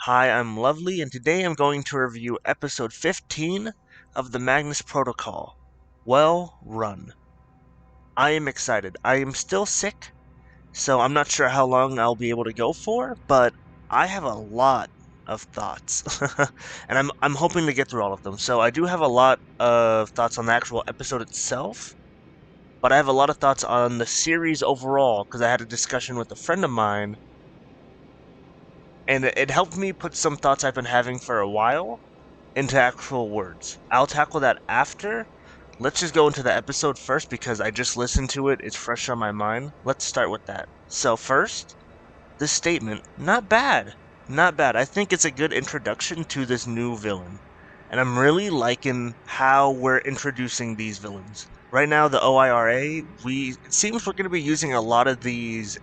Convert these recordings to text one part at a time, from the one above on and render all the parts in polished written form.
Hi, I'm Lovely, and today I'm going to review episode 15 of the Magnus Protocol. Well run. I am excited. I am still sick, so I'm not sure how long I'll be able to go for, but I have a lot of thoughts. And I'm hoping to get through all of them. So I do have a lot of thoughts on the actual episode itself, but I have a lot of thoughts on the series overall because I had a discussion with a friend of mine and it helped me put some thoughts I've been having for a while into actual words. I'll tackle that after. Let's just go into the episode first because I just listened to it. It's fresh on my mind. Let's start with that. So, first, this statement, not bad. Not bad. I think it's a good introduction to this new villain. And I'm really liking how we're introducing these villains. Right now, the OIRA, it seems we're going to be using a lot of these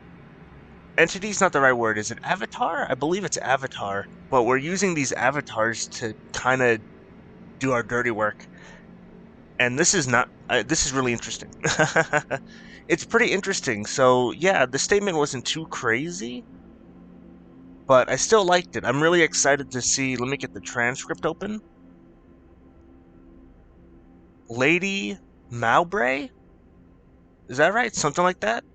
entity's not the right word. Is it avatar? I believe it's avatar. But we're using these avatars to kind of do our dirty work. And this is not. This is really interesting. It's pretty interesting. So yeah, the statement wasn't too crazy, but I still liked it. I'm really excited to see. Let me get the transcript open. Lady Mowbray? Is that right? Something like that?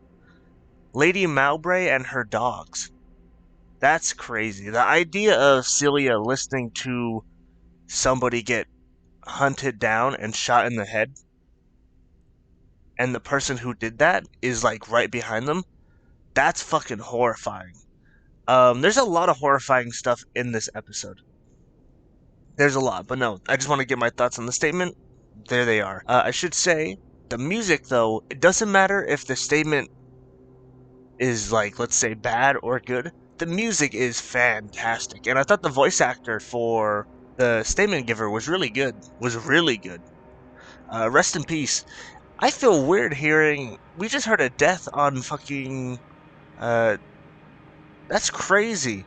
Lady Mowbray and her dogs. That's crazy. The idea of Celia listening to somebody get hunted down and shot in the head, and the person who did that is like right behind them, that's fucking horrifying. There's a lot of horrifying stuff in this episode. There's a lot, but no, I just want to get my thoughts on the statement. There they are. I should say, the music, though, it doesn't matter if the statement is, like, let's say, bad or good. The music is fantastic. And I thought the voice actor for the statement giver was really good. Was really good. Rest in peace. I feel weird hearing. We just heard a death on fucking. That's crazy.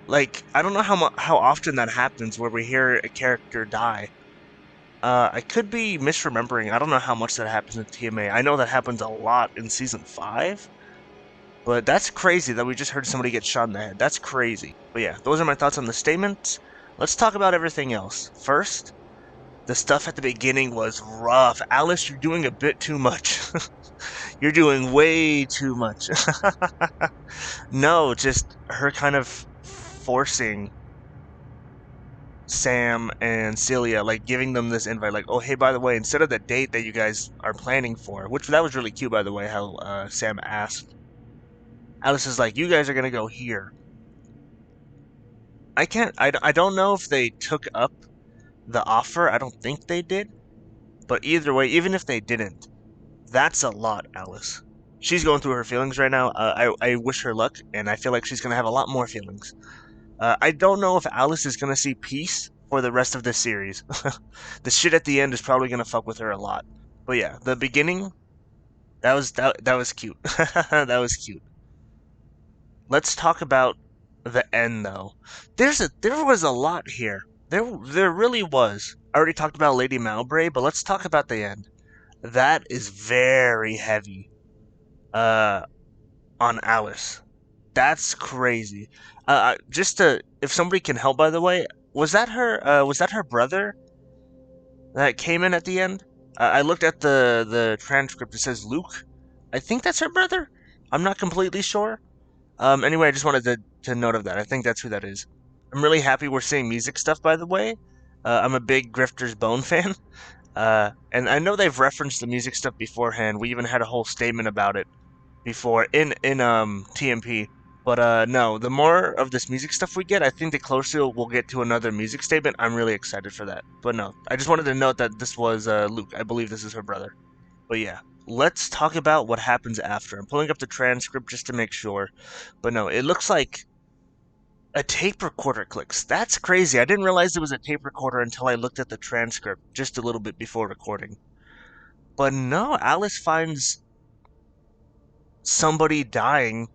Like, I don't know how often that happens where we hear a character die. I could be misremembering. I don't know how much that happens in TMA. I know that happens a lot in season 5, but that's crazy that we just heard somebody get shot in the head. That's crazy. But yeah, those are my thoughts on the statement. Let's talk about everything else. First, the stuff at the beginning was rough. Alice, you're doing a bit too much. You're doing way too much. No, just her kind of forcing Sam and Celia, like giving them this invite, like, oh, hey, by the way, instead of the date that you guys are planning for, which that was really cute, by the way, how Sam asked, Alice is like, you guys are gonna go here. I don't know if they took up the offer. I don't think they did. But either way, even if they didn't, that's a lot, Alice. She's going through her feelings right now. I wish her luck, and I feel like she's gonna have a lot more feelings. I don't know if Alice is gonna see peace for the rest of this series. The shit at the end is probably gonna fuck with her a lot. But yeah, the beginning, that was cute. That was cute. Let's talk about the end though. There was a lot here. There really was. I already talked about Lady Mowbray, but let's talk about the end. That is very heavy. Uh, on Alice. That's crazy. Just to, if somebody can help, by the way, was that her? Was that her brother that came in at the end? I looked at the transcript. It says Luke. I think that's her brother. I'm not completely sure. Anyway, I just wanted to note of that. I think that's who that is. I'm really happy we're seeing music stuff. By the way, I'm a big Grifter's Bone fan. And I know they've referenced the music stuff beforehand. We even had a whole statement about it before in TMP. But no, the more of this music stuff we get, I think the closer we'll get to another music statement. I'm really excited for that. But no, I just wanted to note that this was Luke. I believe this is her brother. But yeah, let's talk about what happens after. I'm pulling up the transcript just to make sure. But no, it looks like a tape recorder clicks. That's crazy. I didn't realize it was a tape recorder until I looked at the transcript just a little bit before recording. But no, Alice finds somebody dying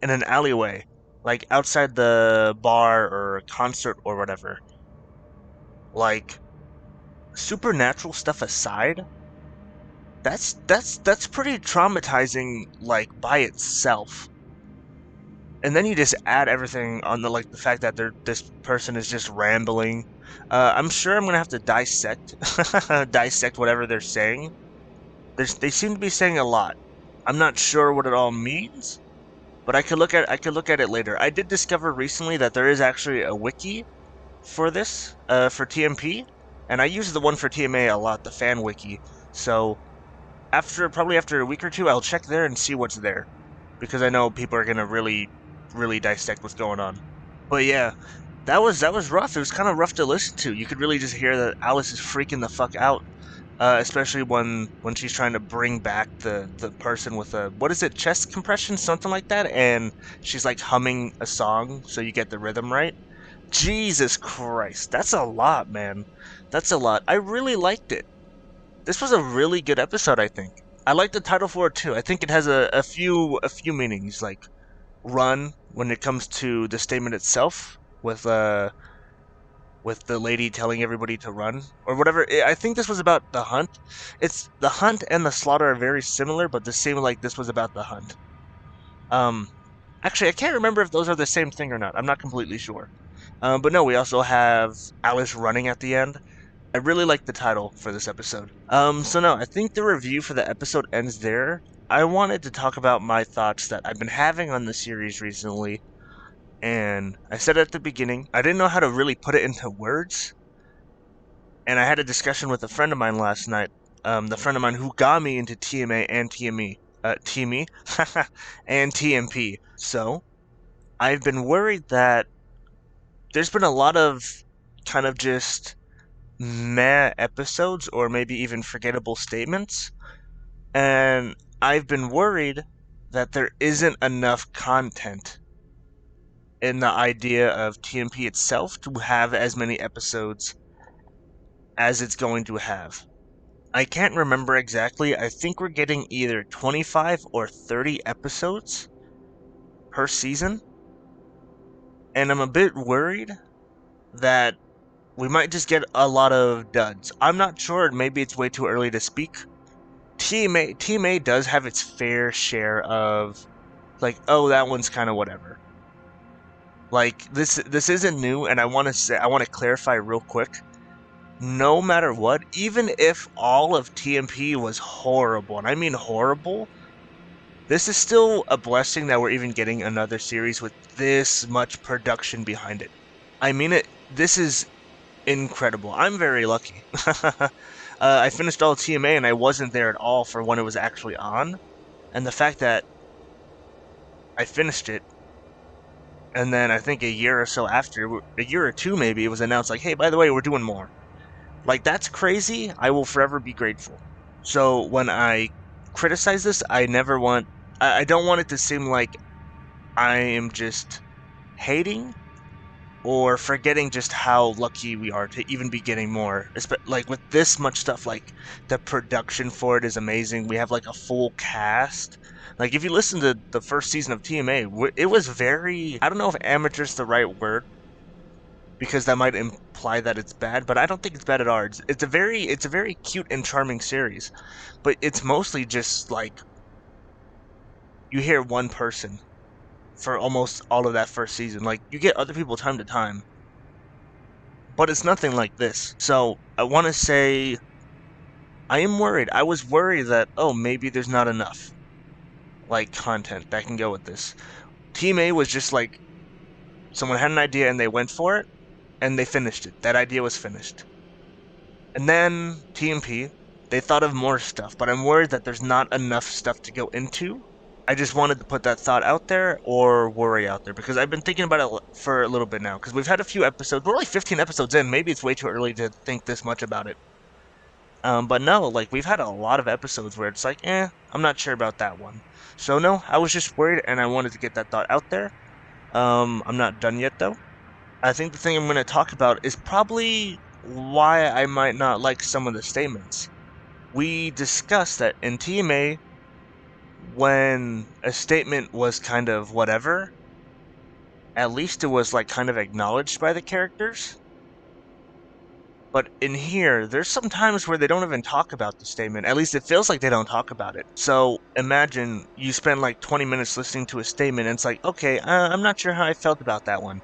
in an alleyway, like outside the bar or concert or whatever. Like, supernatural stuff aside, that's pretty traumatizing, like, by itself. and then you just add everything on the fact that this person is just rambling. I'm sure I'm gonna have to dissect dissect whatever they're saying. They seem to be saying a lot. I'm not sure what it all means, but I could look at it later. I did discover recently that there is actually a wiki for this, for TMP, and I use the one for TMA a lot, the fan wiki. So probably after a week or two, I'll check there and see what's there, because I know people are gonna really dissect what's going on. But yeah, that was rough. It was kind of rough to listen to. You could really just hear that Alice is freaking the fuck out, especially when she's trying to bring back the person with a, what is it, chest compression, something like that, and she's like humming a song so you get the rhythm right. Jesus Christ, that's a lot, man. That's a lot. I really liked it. This was a really good episode, I think. I like the title for it too. I think it has a few meanings, like run when it comes to the statement itself, with the lady telling everybody to run or whatever. I think this was about the hunt. It's the hunt and the slaughter are very similar, but this seemed like this was about the hunt. Um, Actually, I can't remember if those are the same thing or not. I'm not completely sure. But no, we also have Alice running at the end. I really like the title for this episode. So no, I think the review for the episode ends there. I wanted to talk about my thoughts that I've been having on the series recently, and I said at the beginning, I didn't know how to really put it into words, and I had a discussion with a friend of mine last night, the friend of mine who got me into TMA and TME, and TMP. So, I've been worried that there's been a lot of kind of just meh episodes or maybe even forgettable statements. And I've been worried that there isn't enough content in the idea of TMP itself to have as many episodes as it's going to have. I can't remember exactly. I think we're getting either 25 or 30 episodes per season. And I'm a bit worried that we might just get a lot of duds. I'm not sure. Maybe it's way too early to speak. TMA does have its fair share of, like, oh, that one's kind of whatever. Like, this isn't new, and I want to clarify real quick. No matter what, even if all of TMP was horrible, and I mean horrible, this is still a blessing that we're even getting another series with this much production behind it. I mean it. This is incredible. I'm very lucky. I finished all TMA and I wasn't there at all for when it was actually on. And the fact that I finished it, and then I think a year or so after, a year or two maybe, it was announced like, hey, by the way, we're doing more. Like, that's crazy. I will forever be grateful. So when I criticize this, I don't want it to seem like I am just hating or forgetting just how lucky we are to even be getting more. Like, with this much stuff, like, the production for it is amazing. We have, like, a full cast. Like, if you listen to the first season of TMA, it was very, I don't know if amateur's the right word, because that might imply that it's bad, but I don't think it's bad at all. It's a very cute and charming series, but it's mostly just like you hear one person for almost all of that first season. Like, you get other people time to time, but it's nothing like this. So I want to say I am worried. I was worried that, oh, maybe there's not enough like content that can go with this. Team A was just like someone had an idea and they went for it and they finished it. That idea was finished. And then TMP, they thought of more stuff, but I'm worried that there's not enough stuff to go into. I just wanted to put that thought out there, or worry out there, because I've been thinking about it for a little bit now, because we've had a few episodes. We're only 15 episodes in. Maybe it's way too early to think this much about it. But no, like, we've had a lot of episodes where it's like, I'm not sure about that one. So no, I was just worried, and I wanted to get that thought out there. I'm not done yet, though. I think the thing I'm going to talk about is probably why I might not like some of the statements. We discussed that in TMA, when a statement was kind of whatever, at least it was like kind of acknowledged by the characters. But in here, there's some times where they don't even talk about the statement. At least it feels like they don't talk about it. So imagine you spend like 20 minutes listening to a statement, and it's like, okay, I'm not sure how I felt about that one.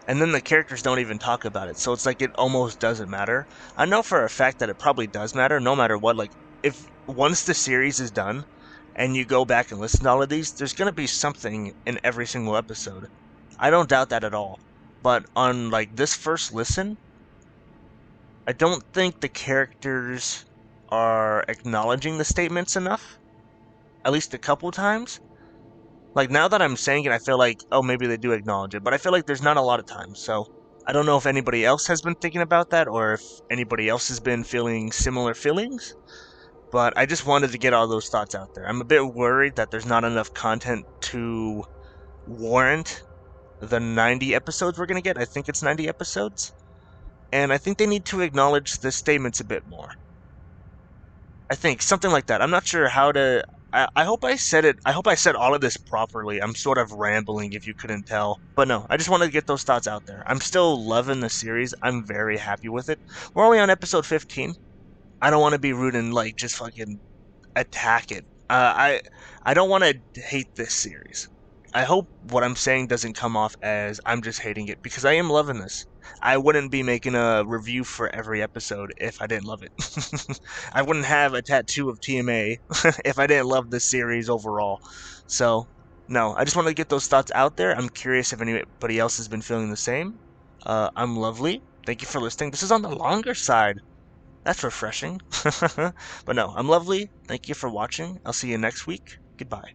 And then the characters don't even talk about it. So it's like it almost doesn't matter. I know for a fact that it probably does matter, no matter what. Like, if once the series is done and you go back and listen to all of these, there's going to be something in every single episode. I don't doubt that at all. But on like this first listen, I don't think the characters are acknowledging the statements enough, at least a couple times. Like now that I'm saying it, I feel like, oh, maybe they do acknowledge it, but I feel like there's not a lot of times. So I don't know if anybody else has been thinking about that or if anybody else has been feeling similar feelings, but I just wanted to get all those thoughts out there. I'm a bit worried that there's not enough content to warrant the 90 episodes we're going to get. I think it's 90 episodes. And I think they need to acknowledge the statements a bit more. I think something like that. I'm not sure how to. I hope I said it. I hope I said all of this properly. I'm sort of rambling if you couldn't tell. But no, I just wanted to get those thoughts out there. I'm still loving the series. I'm very happy with it. We're only on episode 15. I don't want to be rude and like just fucking attack it. I don't want to hate this series. I hope what I'm saying doesn't come off as I'm just hating it because I am loving this. I wouldn't be making a review for every episode if I didn't love it. I wouldn't have a tattoo of TMA if I didn't love this series overall. So, no, I just want to get those thoughts out there. I'm curious if anybody else has been feeling the same. I'm lovely. Thank you for listening. This is on the longer side. That's refreshing. But no, I'm lovely. Thank you for watching. I'll see you next week. Goodbye.